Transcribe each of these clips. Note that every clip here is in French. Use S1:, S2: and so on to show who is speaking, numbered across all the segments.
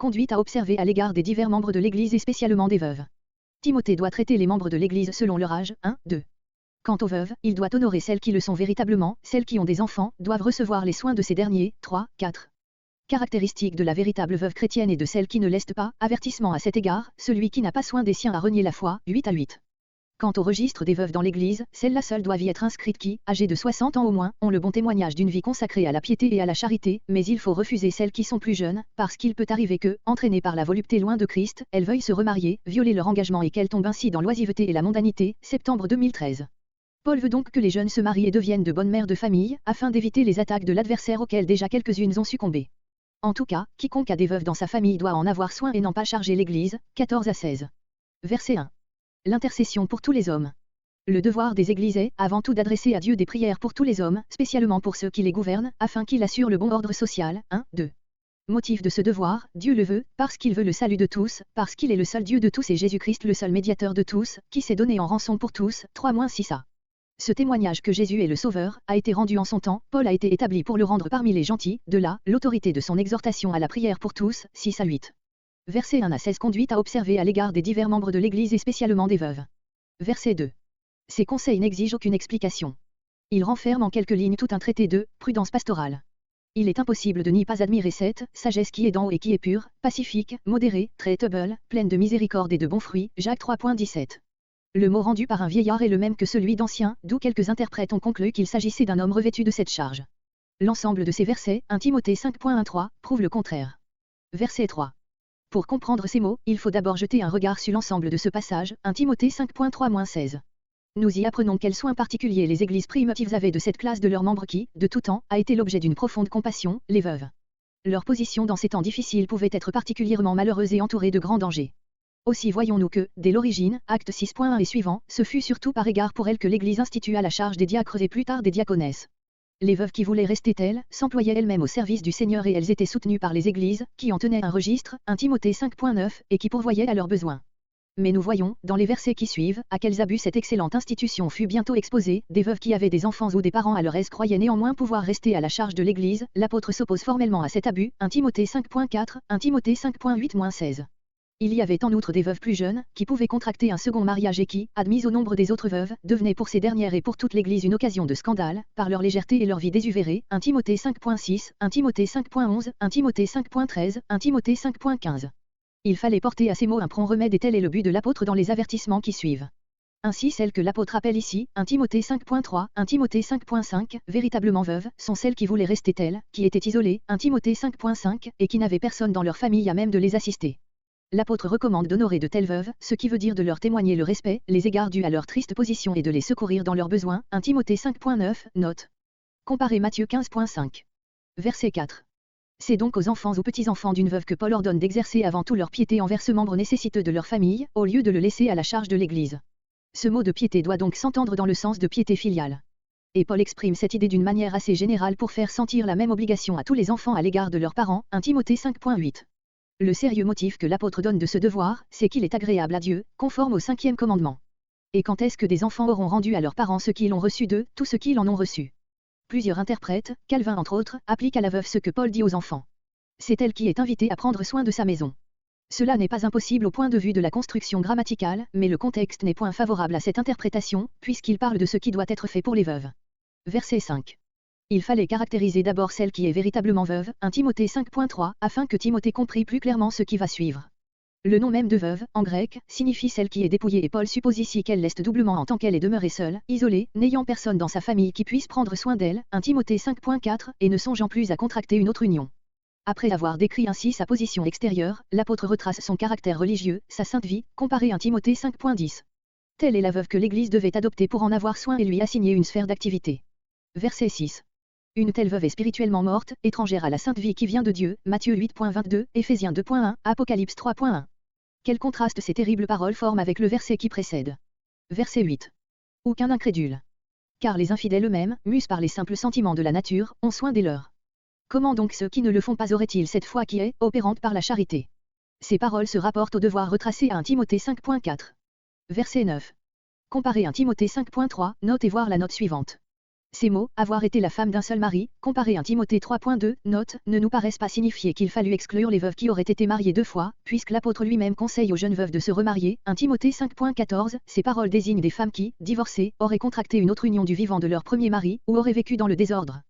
S1: conduite à observer à l'égard des divers membres de l'Église et spécialement des veuves. Timothée doit traiter les membres de l'Église selon leur âge, 1, 2. Quant aux veuves, il doit honorer celles qui le sont véritablement, celles qui ont des enfants, doivent recevoir les soins de ces derniers, 3, 4. Caractéristique de la véritable veuve chrétienne et de celle qui ne l'est pas, avertissement à cet égard, celui qui n'a pas soin des siens a renié la foi, 8 à 8. Quant au registre des veuves dans l'Église, celles-là seules doivent y être inscrites qui, âgées de 60 ans au moins, ont le bon témoignage d'une vie consacrée à la piété et à la charité, mais il faut refuser celles qui sont plus jeunes, parce qu'il peut arriver que, entraînées par la volupté loin de Christ, elles veuillent se remarier, violer leur engagement et qu'elles tombent ainsi dans l'oisiveté et la mondanité, septembre 2013. Paul veut donc que les jeunes se marient et deviennent de bonnes mères de famille, afin d'éviter les attaques de l'adversaire auxquelles déjà quelques-unes ont succombé. En tout cas, quiconque a des veuves dans sa famille doit en avoir soin et n'en pas charger l'Église, 14 à 16. Verset 1. L'intercession pour tous les hommes. Le devoir des églises est, avant tout d'adresser à Dieu des prières pour tous les hommes, spécialement pour ceux qui les gouvernent, afin qu'il assure le bon ordre social, 1, 2. Motif de ce devoir, Dieu le veut, parce qu'il veut le salut de tous, parce qu'il est le seul Dieu de tous et Jésus-Christ le seul médiateur de tous, qui s'est donné en rançon pour tous, 3-6a. Ce témoignage que Jésus est le Sauveur, a été rendu en son temps, Paul a été établi pour le rendre parmi les gentils, de là, l'autorité de son exhortation à la prière pour tous, 6 à 8. Verset 1 à 16 conduite à observer à l'égard des divers membres de l'Église et spécialement des veuves. Verset 2. Ces conseils n'exigent aucune explication. Ils renferment en quelques lignes tout un traité de prudence pastorale. Il est impossible de n'y pas admirer cette sagesse qui est d'en haut et qui est pure, pacifique, modérée, traitable, pleine de miséricorde et de bons fruits, Jacques 3.17. Le mot rendu par un vieillard est le même que celui d'Ancien, d'où quelques interprètes ont conclu qu'il s'agissait d'un homme revêtu de cette charge. L'ensemble de ces versets, 1 Timothée 5.13, prouve le contraire. Verset 3. Pour comprendre ces mots, il faut d'abord jeter un regard sur l'ensemble de ce passage, 1 Timothée 5.3-16. Nous y apprenons quels soins particuliers les églises primitives avaient de cette classe de leurs membres qui, de tout temps, a été l'objet d'une profonde compassion, les veuves. Leur position dans ces temps difficiles pouvait être particulièrement malheureuse et entourée de grands dangers. Aussi voyons-nous que, dès l'origine, acte 6.1 et suivant, ce fut surtout par égard pour elles que l'Église institua la charge des diacres et plus tard des diaconesses. Les veuves qui voulaient rester telles, s'employaient elles-mêmes au service du Seigneur et elles étaient soutenues par les églises, qui en tenaient un registre, 1 Timothée 5.9, et qui pourvoyaient à leurs besoins. Mais nous voyons, dans les versets qui suivent, à quels abus cette excellente institution fut bientôt exposée, des veuves qui avaient des enfants ou des parents à leur aise croyaient néanmoins pouvoir rester à la charge de l'Église, l'apôtre s'oppose formellement à cet abus, 1 Timothée 5.4, 1 Timothée 5.8-16. Il y avait en outre des veuves plus jeunes, qui pouvaient contracter un second mariage et qui, admises au nombre des autres veuves, devenaient pour ces dernières et pour toute l'Église une occasion de scandale, par leur légèreté et leur vie désuvérée, 1 Timothée 5.6, 1 Timothée 5.11, 1 Timothée 5.13, 1 Timothée 5.15. Il fallait porter à ces mots un prompt remède et tel est le but de l'apôtre dans les avertissements qui suivent. Ainsi celles que l'apôtre appelle ici, 1 Timothée 5.3, 1 Timothée 5.5, véritablement veuves, sont celles qui voulaient rester telles, qui étaient isolées, 1 Timothée 5.5, et qui n'avaient personne dans leur famille à même de les assister. L'apôtre recommande d'honorer de telles veuves, ce qui veut dire de leur témoigner le respect, les égards dus à leur triste position et de les secourir dans leurs besoins, 1 Timothée 5.9, note. Comparez Matthieu 15.5. Verset 4. C'est donc aux enfants ou petits-enfants d'une veuve que Paul ordonne d'exercer avant tout leur piété envers ce membre nécessiteux de leur famille, au lieu de le laisser à la charge de l'Église. Ce mot de piété doit donc s'entendre dans le sens de piété filiale. Et Paul exprime cette idée d'une manière assez générale pour faire sentir la même obligation à tous les enfants à l'égard de leurs parents, 1 Timothée 5.8. Le sérieux motif que l'apôtre donne de ce devoir, c'est qu'il est agréable à Dieu, conforme au 5e commandement. Et quand est-ce que des enfants auront rendu à leurs parents ce qu'ils ont reçu d'eux, tout ce qu'ils en ont reçu? Plusieurs interprètes, Calvin entre autres, appliquent à la veuve ce que Paul dit aux enfants. C'est elle qui est invitée à prendre soin de sa maison. Cela n'est pas impossible au point de vue de la construction grammaticale, mais le contexte n'est point favorable à cette interprétation, puisqu'il parle de ce qui doit être fait pour les veuves. Verset 5. Il fallait caractériser d'abord celle qui est véritablement veuve, 1 Timothée 5.3, afin que Timothée comprît plus clairement ce qui va suivre. Le nom même de veuve, en grec, signifie celle qui est dépouillée et Paul suppose ici qu'elle l'est doublement en tant qu'elle est demeurée seule, isolée, n'ayant personne dans sa famille qui puisse prendre soin d'elle, 1 Timothée 5.4, et ne songeant plus à contracter une autre union. Après avoir décrit ainsi sa position extérieure, l'apôtre retrace son caractère religieux, sa sainte vie, comparé 1 Timothée 5.10. Telle est la veuve que l'Église devait adopter pour en avoir soin et lui assigner une sphère d'activité. Verset 6. Une telle veuve est spirituellement morte, étrangère à la sainte vie qui vient de Dieu, Matthieu 8.22, Éphésiens 2.1, Apocalypse 3.1. Quel contraste ces terribles paroles forment avec le verset qui précède. Verset 8. Aucun incrédule. Car les infidèles eux-mêmes, mus par les simples sentiments de la nature, ont soin des leurs. Comment donc ceux qui ne le font pas auraient-ils cette foi qui est, opérante par la charité? Ces paroles se rapportent au devoir retracé à 1 Timothée 5.4. Verset 9. Comparez 1 Timothée 5.3, note et voir la note suivante. Ces mots, avoir été la femme d'un seul mari, comparé 1 Timothée 3.2, note, ne nous paraissent pas signifier qu'il fallut exclure les veuves qui auraient été mariées 2 fois, puisque l'apôtre lui-même conseille aux jeunes veuves de se remarier, 1 Timothée 5.14, ces paroles désignent des femmes qui, divorcées, auraient contracté une autre union du vivant de leur premier mari, ou auraient vécu dans le désordre.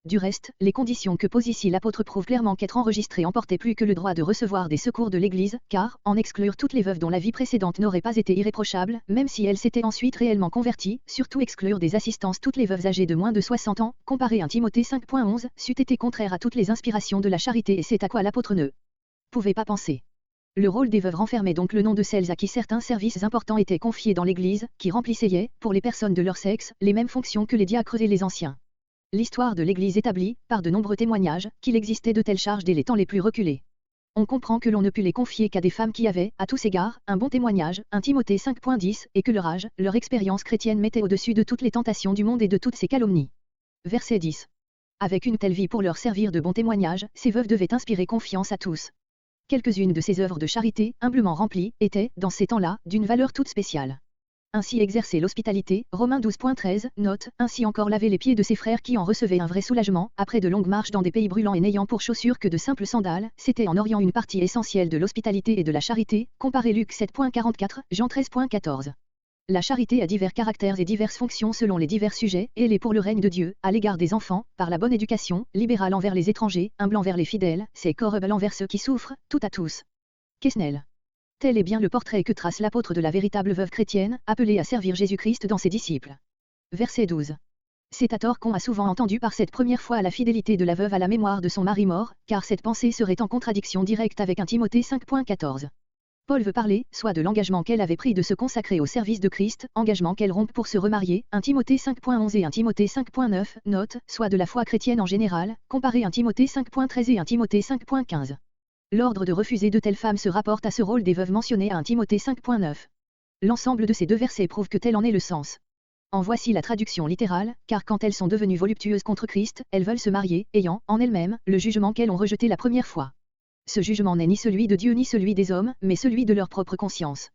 S1: Du reste, les conditions que pose ici l'apôtre prouvent clairement qu'être enregistré emportait plus que le droit de recevoir des secours de l'Église, car, en exclure toutes les veuves dont la vie précédente n'aurait pas été irréprochable, même si elles s'étaient ensuite réellement converties, surtout exclure des assistances toutes les veuves âgées de moins de 60 ans, comparé 1 Timothée 5.11, c'eût été contraire à toutes les inspirations de la charité et c'est à quoi l'apôtre ne pouvait pas penser. Le rôle des veuves renfermait donc le nom de celles à qui certains services importants étaient confiés dans l'Église, qui remplissaient, pour les personnes de leur sexe, les mêmes fonctions que les diacres et les anciens. L'histoire de l'Église établit, par de nombreux témoignages, qu'il existait de telles charges dès les temps les plus reculés. On comprend que l'on ne put les confier qu'à des femmes qui avaient, à tous égards, un bon témoignage, 1 Timothée 5.10, et que leur âge, leur expérience chrétienne mettait au-dessus de toutes les tentations du monde et de toutes ses calomnies. Verset 10. Avec une telle vie pour leur servir de bon témoignage, ces veuves devaient inspirer confiance à tous. Quelques-unes de ces œuvres de charité, humblement remplies, étaient, dans ces temps-là, d'une valeur toute spéciale. Ainsi exercer l'hospitalité, Romains 12.13, note, ainsi encore laver les pieds de ses frères qui en recevaient un vrai soulagement, après de longues marches dans des pays brûlants et n'ayant pour chaussures que de simples sandales, c'était en Orient une partie essentielle de l'hospitalité et de la charité, comparez Luc 7.44, Jean 13.14. La charité a divers caractères et diverses fonctions selon les divers sujets, et elle est pour le règne de Dieu, à l'égard des enfants, par la bonne éducation, libérale envers les étrangers, humble envers les fidèles, c'est corrable envers ceux qui souffrent, tout à tous. Quesnel. Tel est bien le portrait que trace l'apôtre de la véritable veuve chrétienne, appelée à servir Jésus-Christ dans ses disciples. Verset 12. C'est à tort qu'on a souvent entendu par cette première fois la fidélité de la veuve à la mémoire de son mari mort, car cette pensée serait en contradiction directe avec 1 Timothée 5.14. Paul veut parler, soit de l'engagement qu'elle avait pris de se consacrer au service de Christ, engagement qu'elle rompt pour se remarier, 1 Timothée 5.11 et 1 Timothée 5.9, note, soit de la foi chrétienne en général, comparez 1 Timothée 5.13 et 1 Timothée 5.15. L'ordre de refuser de telles femmes se rapporte à ce rôle des veuves mentionné à 1 Timothée 5.9. L'ensemble de ces 2 versets prouve que tel en est le sens. En voici la traduction littérale, car quand elles sont devenues voluptueuses contre Christ, elles veulent se marier, ayant, en elles-mêmes, le jugement qu'elles ont rejeté la première fois. Ce jugement n'est ni celui de Dieu ni celui des hommes, mais celui de leur propre conscience.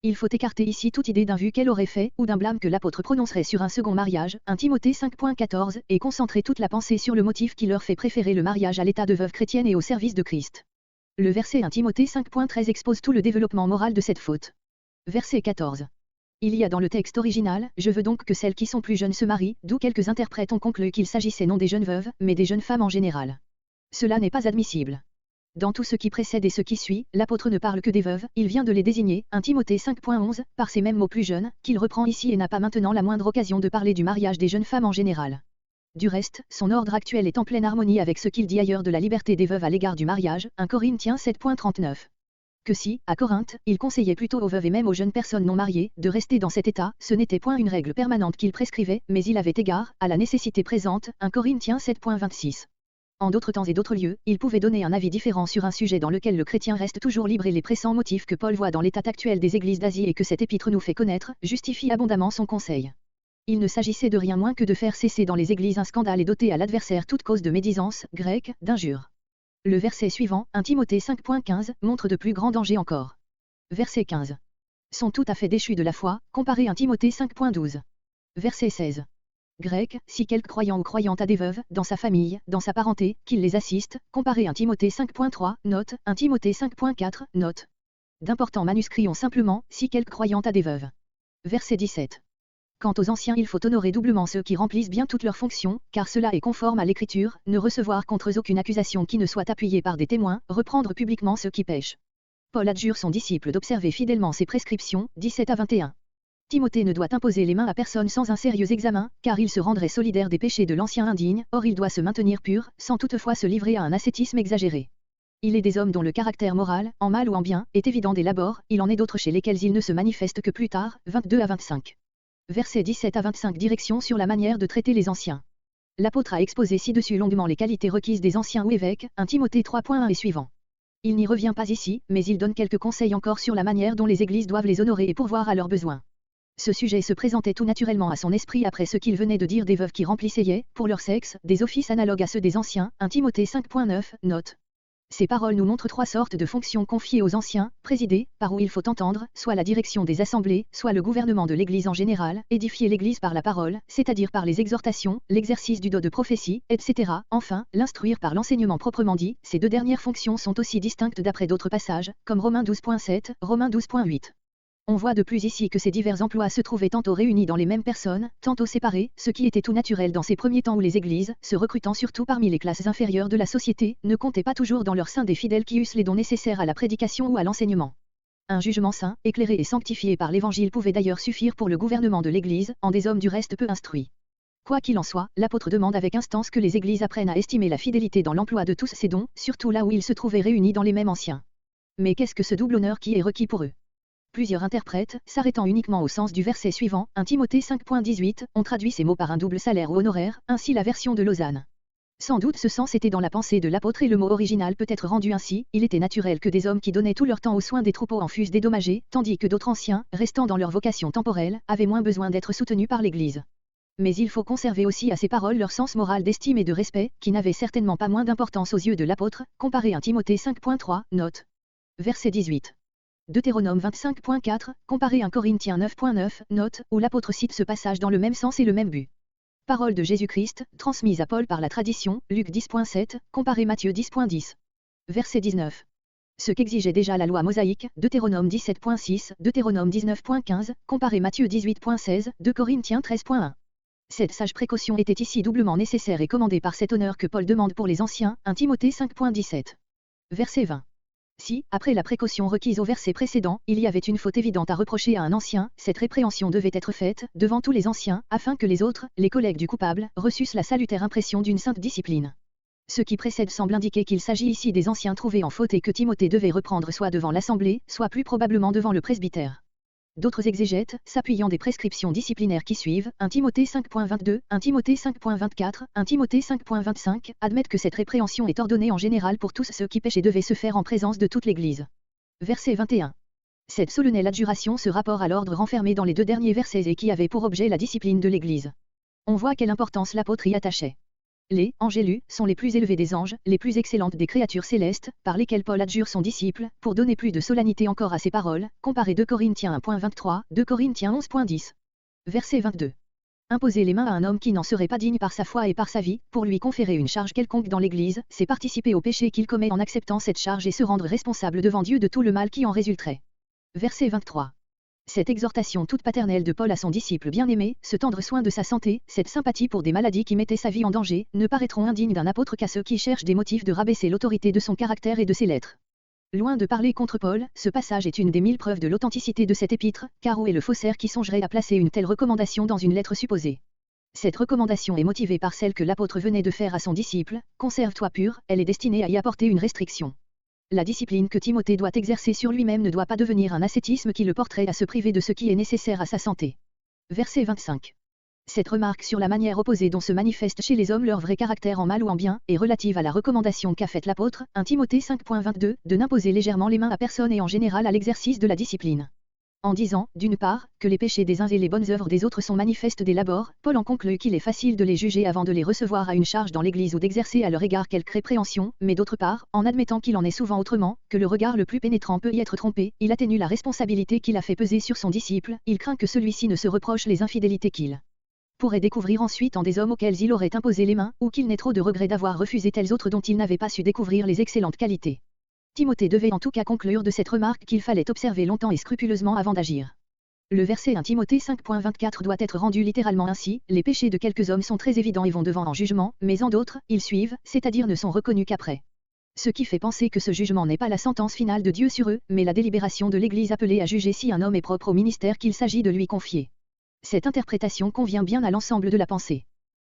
S1: Il faut écarter ici toute idée d'un vu qu'elle aurait fait, ou d'un blâme que l'apôtre prononcerait sur un second mariage, 1 Timothée 5.14, et concentrer toute la pensée sur le motif qui leur fait préférer le mariage à l'état de veuve chrétienne et au service de Christ. Le verset 1 Timothée 5.13 expose tout le développement moral de cette faute. Verset 14. Il y a dans le texte original, je veux donc que celles qui sont plus jeunes se marient, d'où quelques interprètes ont conclu qu'il s'agissait non des jeunes veuves, mais des jeunes femmes en général. Cela n'est pas admissible. Dans tout ce qui précède et ce qui suit, l'apôtre ne parle que des veuves, il vient de les désigner, 1 Timothée 5.11, par ces mêmes mots plus jeunes, qu'il reprend ici et n'a pas maintenant la moindre occasion de parler du mariage des jeunes femmes en général. Du reste, son ordre actuel est en pleine harmonie avec ce qu'il dit ailleurs de la liberté des veuves à l'égard du mariage, 1 Corinthiens 7.39. Que si, à Corinthe, il conseillait plutôt aux veuves et même aux jeunes personnes non mariées, de rester dans cet état, ce n'était point une règle permanente qu'il prescrivait, mais il avait égard, à la nécessité présente, 1 Corinthiens 7.26. En d'autres temps et d'autres lieux, il pouvait donner un avis différent sur un sujet dans lequel le chrétien reste toujours libre et les pressants motifs que Paul voit dans l'état actuel des églises d'Asie et que cet épître nous fait connaître, justifient abondamment son conseil. Il ne s'agissait de rien moins que de faire cesser dans les églises un scandale et d'ôter à l'adversaire toute cause de médisance, grecque, d'injure. Le verset suivant, 1 Timothée 5.15, montre de plus grands dangers encore. Verset 15. Sont tout à fait déchus de la foi, comparez 1 Timothée 5.12. Verset 16. Grec, si quelque croyant ou croyante a des veuves, dans sa famille, dans sa parenté, qu'il les assiste, comparez 1 Timothée 5.3, note, 1 Timothée 5.4, note. D'importants manuscrits ont simplement, si quelque croyante a des veuves. Verset 17. Quant aux anciens, il faut honorer doublement ceux qui remplissent bien toutes leurs fonctions, car cela est conforme à l'Écriture, ne recevoir contre eux aucune accusation qui ne soit appuyée par des témoins, reprendre publiquement ceux qui pêchent. Paul adjure son disciple d'observer fidèlement ses prescriptions, 17 à 21. Timothée ne doit imposer les mains à personne sans un sérieux examen, car il se rendrait solidaire des péchés de l'ancien indigne, or il doit se maintenir pur, sans toutefois se livrer à un ascétisme exagéré. Il est des hommes dont le caractère moral, en mal ou en bien, est évident dès l'abord, il en est d'autres chez lesquels il ne se manifeste que plus tard, 22 à 25. Versets 17 à 25. Direction sur la manière de traiter les anciens. L'apôtre a exposé ci-dessus longuement les qualités requises des anciens ou évêques, 1 Timothée 3.1 et suivant. Il n'y revient pas ici, mais il donne quelques conseils encore sur la manière dont les églises doivent les honorer et pourvoir à leurs besoins. Ce sujet se présentait tout naturellement à son esprit après ce qu'il venait de dire des veuves qui remplissaient, pour leur sexe, des offices analogues à ceux des anciens, 1 Timothée 5.9, note. Ces paroles nous montrent trois sortes de fonctions confiées aux anciens: présider, par où il faut entendre, soit la direction des assemblées, soit le gouvernement de l'Église en général; édifier l'Église par la parole, c'est-à-dire par les exhortations, l'exercice du don de prophétie, etc. Enfin, l'instruire par l'enseignement proprement dit. Ces deux dernières fonctions sont aussi distinctes d'après d'autres passages, comme Romains 12.7, Romains 12.8. On voit de plus ici que ces divers emplois se trouvaient tantôt réunis dans les mêmes personnes, tantôt séparés, ce qui était tout naturel dans ces premiers temps où les églises, se recrutant surtout parmi les classes inférieures de la société, ne comptaient pas toujours dans leur sein des fidèles qui eussent les dons nécessaires à la prédication ou à l'enseignement. Un jugement saint, éclairé et sanctifié par l'Évangile pouvait d'ailleurs suffire pour le gouvernement de l'Église, en des hommes du reste peu instruits. Quoi qu'il en soit, l'apôtre demande avec instance que les églises apprennent à estimer la fidélité dans l'emploi de tous ces dons, surtout là où ils se trouvaient réunis dans les mêmes anciens. Mais qu'est-ce que ce double honneur qui est requis pour eux? Plusieurs interprètes, s'arrêtant uniquement au sens du verset suivant, 1 Timothée 5.18, ont traduit ces mots par un double salaire ou honoraire, ainsi la version de Lausanne. Sans doute ce sens était dans la pensée de l'apôtre et le mot original peut être rendu ainsi: il était naturel que des hommes qui donnaient tout leur temps aux soins des troupeaux en fussent dédommagés, tandis que d'autres anciens, restant dans leur vocation temporelle, avaient moins besoin d'être soutenus par l'Église. Mais il faut conserver aussi à ces paroles leur sens moral d'estime et de respect, qui n'avait certainement pas moins d'importance aux yeux de l'apôtre, comparé à Timothée 5.3, note. Verset 18. Deutéronome 25.4, comparé à 1 Corinthiens 9.9, note, où l'apôtre cite ce passage dans le même sens et le même but. Parole de Jésus-Christ, transmise à Paul par la tradition, Luc 10.7, comparé Matthieu 10.10. Verset 19. Ce qu'exigeait déjà la loi mosaïque, Deutéronome 17.6, Deutéronome 19.15, comparé Matthieu 18.16, 2 Corinthiens 13.1. Cette sage précaution était ici doublement nécessaire et commandée par cet honneur que Paul demande pour les anciens, 1 Timothée 5.17. Verset 20. Si, après la précaution requise au verset précédent, il y avait une faute évidente à reprocher à un ancien, cette répréhension devait être faite, devant tous les anciens, afin que les autres, les collègues du coupable, reçussent la salutaire impression d'une sainte discipline. Ce qui précède semble indiquer qu'il s'agit ici des anciens trouvés en faute et que Timothée devait reprendre soit devant l'assemblée, soit plus probablement devant le presbytère. D'autres exégètes, s'appuyant des prescriptions disciplinaires qui suivent, 1 Timothée 5.22, 1 Timothée 5.24, 1 Timothée 5.25, admettent que cette répréhension est ordonnée en général pour tous ceux qui pêchent et devait se faire en présence de toute l'Église. Verset 21. Cette solennelle adjuration se rapporte à l'ordre renfermé dans les deux derniers versets et qui avait pour objet la discipline de l'Église. On voit quelle importance l'apôtre y attachait. Les angélus sont les plus élevés des anges, les plus excellentes des créatures célestes, par lesquelles Paul adjure son disciple, pour donner plus de solennité encore à ses paroles, comparé 2 Corinthiens 1.23, 2 Corinthiens 11.10. Verset 22. Imposer les mains à un homme qui n'en serait pas digne par sa foi et par sa vie, pour lui conférer une charge quelconque dans l'Église, c'est participer au péché qu'il commet en acceptant cette charge et se rendre responsable devant Dieu de tout le mal qui en résulterait. Verset 23. Cette exhortation toute paternelle de Paul à son disciple bien-aimé, ce tendre soin de sa santé, cette sympathie pour des maladies qui mettaient sa vie en danger, ne paraîtront indignes d'un apôtre qu'à ceux qui cherchent des motifs de rabaisser l'autorité de son caractère et de ses lettres. Loin de parler contre Paul, ce passage est une des 1000 preuves de l'authenticité de cette épître, car où est le faussaire qui songerait à placer une telle recommandation dans une lettre supposée? Cette recommandation est motivée par celle que l'apôtre venait de faire à son disciple: conserve-toi pur, elle est destinée à y apporter une restriction. La discipline que Timothée doit exercer sur lui-même ne doit pas devenir un ascétisme qui le porterait à se priver de ce qui est nécessaire à sa santé. Verset 25. Cette remarque sur la manière opposée dont se manifeste chez les hommes leur vrai caractère en mal ou en bien, est relative à la recommandation qu'a faite l'apôtre, 1 Timothée 5.22, de n'imposer légèrement les mains à personne et en général à l'exercice de la discipline. En disant, d'une part, que les péchés des uns et les bonnes œuvres des autres sont manifestes dès l'abord, Paul en conclut qu'il est facile de les juger avant de les recevoir à une charge dans l'Église ou d'exercer à leur égard quelque répréhension, mais d'autre part, en admettant qu'il en est souvent autrement, que le regard le plus pénétrant peut y être trompé, il atténue la responsabilité qu'il a fait peser sur son disciple, il craint que celui-ci ne se reproche les infidélités qu'il pourrait découvrir ensuite en des hommes auxquels il aurait imposé les mains, ou qu'il n'ait trop de regret d'avoir refusé tels autres dont il n'avait pas su découvrir les excellentes qualités. Timothée devait en tout cas conclure de cette remarque qu'il fallait observer longtemps et scrupuleusement avant d'agir. Le verset 1 Timothée 5.24 doit être rendu littéralement ainsi: les péchés de quelques hommes sont très évidents et vont devant en jugement, mais en d'autres, ils suivent, c'est-à-dire ne sont reconnus qu'après. Ce qui fait penser que ce jugement n'est pas la sentence finale de Dieu sur eux, mais la délibération de l'Église appelée à juger si un homme est propre au ministère qu'il s'agit de lui confier. Cette interprétation convient bien à l'ensemble de la pensée.